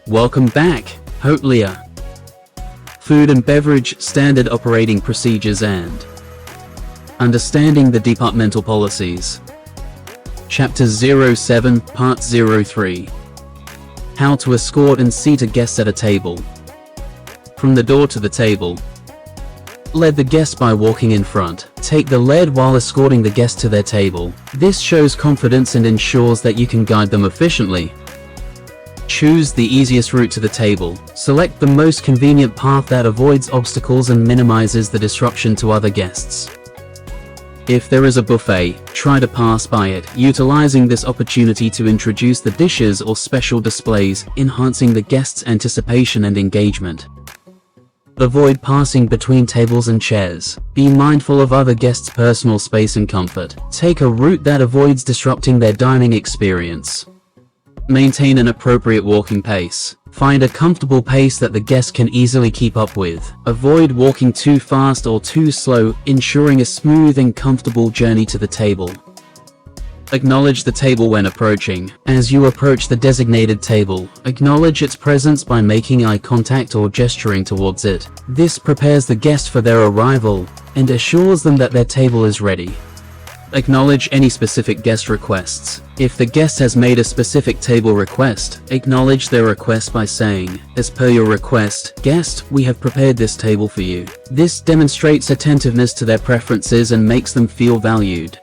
Welcome back, Hotelier. Food and beverage, standard operating procedures and understanding the departmental policies. Chapter 07, Part 03. How to escort and seat a guest at a table. From the door to the table. Lead the guest by walking in front. Take the lead while escorting the guest to their table. This shows confidence and ensures that you can guide them efficiently. Choose the easiest route to the table. Select the most convenient path that avoids obstacles and minimizes the disruption to other guests. If there is a buffet, try to pass by it, utilizing this opportunity to introduce the dishes or special displays, enhancing the guest's anticipation and engagement. Avoid passing between tables and chairs. Be mindful of other guests' personal space and comfort. Take a route that avoids disrupting their dining experience. Maintain an appropriate walking pace. Find a comfortable pace that the guest can easily keep up with. Avoid walking too fast or too slow, ensuring a smooth and comfortable journey to the table. Acknowledge the table when approaching. As you approach the designated table, acknowledge its presence by making eye contact or gesturing towards it. This prepares the guest for their arrival and assures them that their table is ready. Acknowledge any specific guest requests. If the guest has made a specific table request, acknowledge their request by saying, "As per your request, guest, we have prepared this table for you." This demonstrates attentiveness to their preferences and makes them feel valued.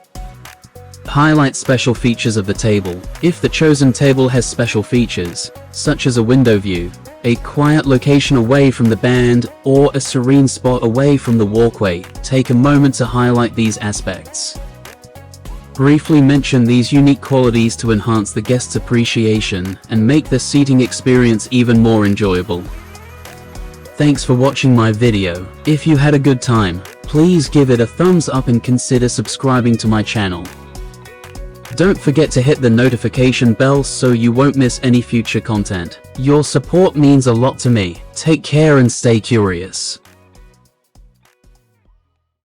Highlight special features of the table. If the chosen table has special features, such as a window view, a quiet location away from the band, or a serene spot away from the walkway, take a moment to highlight these aspects. Briefly mention these unique qualities to enhance the guest's appreciation and make the seating experience even more enjoyable. Thanks for watching my video. If you had a good time, please give it a thumbs up and consider subscribing to my channel. Don't forget to hit the notification bell so you won't miss any future content. Your support means a lot to me. Take care and stay curious.